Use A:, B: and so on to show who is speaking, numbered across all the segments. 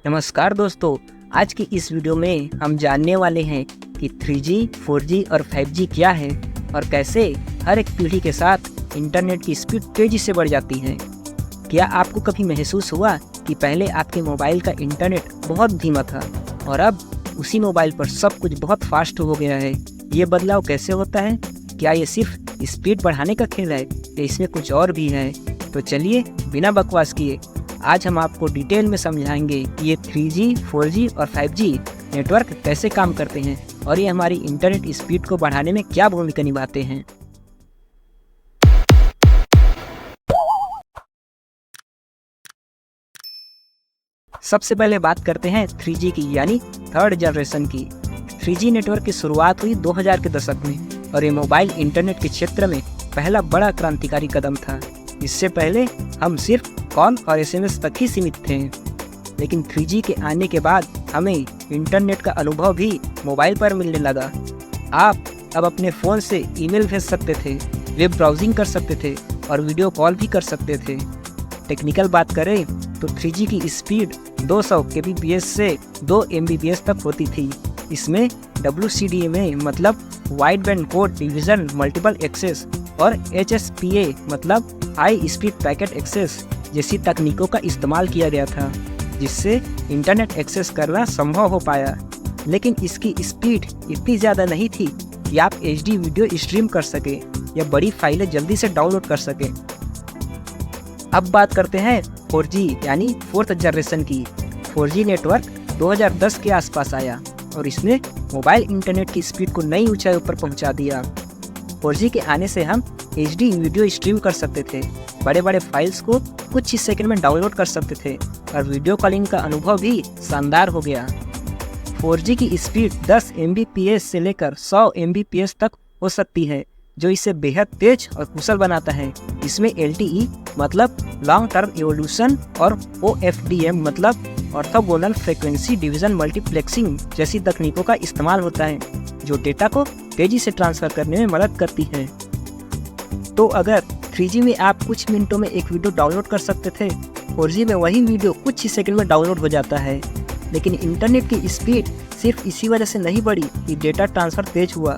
A: नमस्कार दोस्तों, आज की इस वीडियो में हम जानने वाले हैं कि 3G, 4G और 5G क्या है और कैसे हर एक पीढ़ी के साथ इंटरनेट की स्पीड तेज़ी से बढ़ जाती है। क्या आपको कभी महसूस हुआ कि पहले आपके मोबाइल का इंटरनेट बहुत धीमा था और अब उसी मोबाइल पर सब कुछ बहुत फास्ट हो गया है? ये बदलाव कैसे होता है? क्या ये सिर्फ स्पीड बढ़ाने का खेल है या इसमें कुछ और भी है? तो चलिए बिना बकवास किए आज हम आपको डिटेल में समझाएंगे कि ये 3G, 4G और 5G नेटवर्क कैसे काम करते हैं और ये हमारी इंटरनेट स्पीड को बढ़ाने में क्या भूमिका निभाते हैं। सबसे पहले बात करते हैं 3G की, यानी थर्ड जनरेशन की। 3G नेटवर्क की शुरुआत हुई 2000 के दशक में और ये मोबाइल इंटरनेट के क्षेत्र में पहला बड़ा क्रांतिकारी कदम था। इससे पहले हम सिर्फ कॉल और SMS तक ही सीमित थे, लेकिन 3G के आने के बाद हमें इंटरनेट का अनुभव भी मोबाइल पर मिलने लगा। आप अब अपने फ़ोन से ईमेल भेज सकते थे, वेब ब्राउजिंग कर सकते थे और वीडियो कॉल भी कर सकते थे। टेक्निकल बात करें तो 3G की स्पीड 200 kbps से 2 Mbps तक होती थी। इसमें WCDMA मतलब wide band code division multiple access और HSPA मतलब हाई स्पीड पैकेट एक्सेस जैसी तकनीकों का इस्तेमाल किया गया था, जिससे इंटरनेट एक्सेस करना संभव हो पाया। लेकिन इसकी स्पीड इतनी ज़्यादा नहीं थी कि आप HD वीडियो स्ट्रीम कर सके या बड़ी फाइलें जल्दी से डाउनलोड कर सके। अब बात करते हैं 4G यानी फोर्थ जनरेशन की। 4G नेटवर्क 2010 के आसपास आया और इसने मोबाइल इंटरनेट की स्पीड को नई ऊंचाई पर पहुंचा दिया। 4G के आने से हम HD वीडियो स्ट्रीम कर सकते थे, बड़े बड़े फाइल्स को कुछ ही सेकंड में डाउनलोड कर सकते थे और वीडियो कॉलिंग का अनुभव भी शानदार हो गया। 4G की स्पीड 10 Mbps से लेकर 100 Mbps तक हो सकती है, जो इसे बेहद तेज और कुशल बनाता है। इसमें LTE मतलब लॉन्ग टर्म इवोल्यूशन और OFDM मतलब ऑर्थोगोनल फ्रीक्वेंसी डिवीज़न मल्टीप्लेक्सिंग जैसी तकनीकों का इस्तेमाल होता है, जो डेटा को तेजी से ट्रांसफ़र करने में मदद करती है। तो अगर 3G में आप कुछ मिनटों में एक वीडियो डाउनलोड कर सकते थे, 4G में वही वीडियो कुछ ही सेकंड में डाउनलोड हो जाता है। लेकिन इंटरनेट की स्पीड सिर्फ इसी वजह से नहीं बढ़ी कि डेटा ट्रांसफ़र तेज हुआ।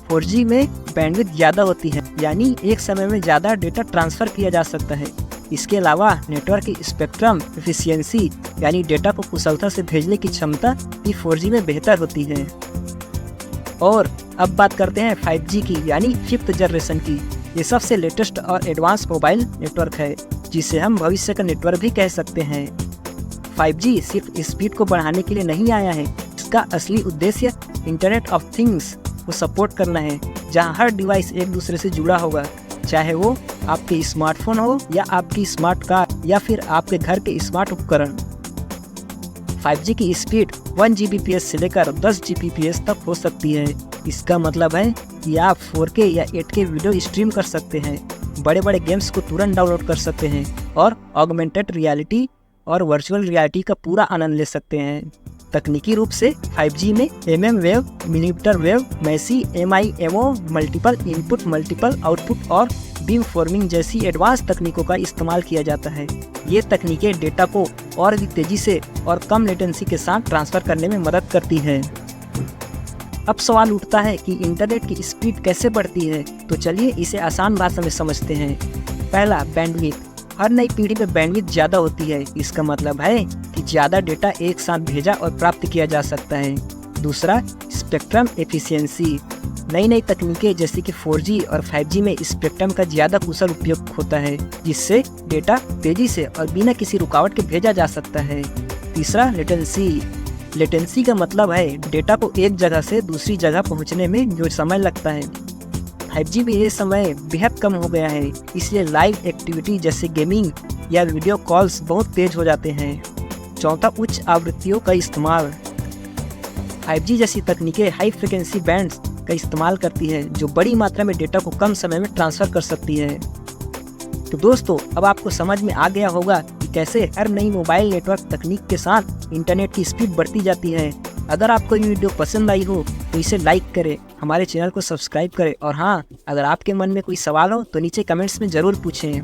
A: 4G में बैंडविड्थ ज़्यादा होती है, यानी एक समय में ज़्यादा डेटा ट्रांसफ़र किया जा सकता है। इसके अलावा नेटवर्क की स्पेक्ट्रम एफिशिएंसी यानी डेटा को कुशलता से भेजने की क्षमता भी 4G में बेहतर होती है। और अब बात करते हैं 5G की, यानी फिफ्थ जनरेशन की। ये सबसे लेटेस्ट और एडवांस मोबाइल नेटवर्क है, जिसे हम भविष्य का नेटवर्क भी कह सकते हैं। 5G सिर्फ स्पीड को बढ़ाने के लिए नहीं आया है, इसका असली उद्देश्य इंटरनेट ऑफ थिंग्स को सपोर्ट करना है, जहां हर डिवाइस एक दूसरे से जुड़ा होगा, चाहे वो आपके स्मार्टफोन हो या आपकी स्मार्ट कार या फिर आपके घर के स्मार्ट उपकरण। 5G की स्पीड 1 Gbps से लेकर 10 Gbps तक हो सकती है। इसका मतलब है कि आप 4K या 8K वीडियो स्ट्रीम कर सकते हैं, बड़े बड़े गेम्स को तुरंत डाउनलोड कर सकते हैं और ऑगमेंटेड रियलिटी और वर्चुअल रियलिटी का पूरा आनंद ले सकते हैं। तकनीकी रूप से 5G में wave, millimetre wave, massive, MIMO, multiple input multiple output और बीम फॉर्मिंग जैसी एडवांस तकनीकों का इस्तेमाल किया जाता है। ये तकनीकें डेटा को और भी तेज़ी से और कम लेटेंसी के साथ ट्रांसफ़र करने में मदद करती हैं। अब सवाल उठता है कि इंटरनेट की स्पीड कैसे बढ़ती है, तो चलिए इसे आसान भाषा में समझते हैं। पहला, बैंडविड्थ। हर नई पीढ़ी में बैंडविड्थ ज़्यादा होती है। इसका मतलब है कि ज़्यादा डेटा एक साथ भेजा और प्राप्त किया जा सकता है। दूसरा, स्पेक्ट्रम एफिशिएंसी। नई तकनीकें जैसे कि 4G और 5G में स्पेक्ट्रम का ज़्यादा कुशल उपयोग होता है, जिससे डेटा तेज़ी से और बिना किसी रुकावट के भेजा जा सकता है। तीसरा, लेटेंसी का मतलब है डेटा को एक जगह से दूसरी जगह पहुंचने में जो समय लगता है। 5G में ये समय बेहद कम हो गया है, इसलिए लाइव एक्टिविटी जैसे गेमिंग या वीडियो कॉल्स बहुत तेज हो जाते हैं। चौथा, उच्च आवृत्तियों का इस्तेमाल। 5G जैसी तकनीकें हाई फ्रिक्वेंसी बैंड्स का इस्तेमाल करती है, जो बड़ी मात्रा में डेटा को कम समय में ट्रांसफ़र कर सकती है। तो दोस्तों, अब आपको समझ में आ गया होगा कि कैसे हर नई मोबाइल नेटवर्क तकनीक के साथ इंटरनेट की स्पीड बढ़ती जाती है। अगर आपको ये वीडियो पसंद आई हो तो इसे लाइक करें, हमारे चैनल को सब्सक्राइब करें और हाँ, अगर आपके मन में कोई सवाल हो तो नीचे कमेंट्स में ज़रूर पूछें।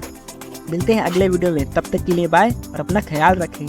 A: मिलते हैं अगले वीडियो में, तब तक के लिए बाय और अपना ख्याल रखें।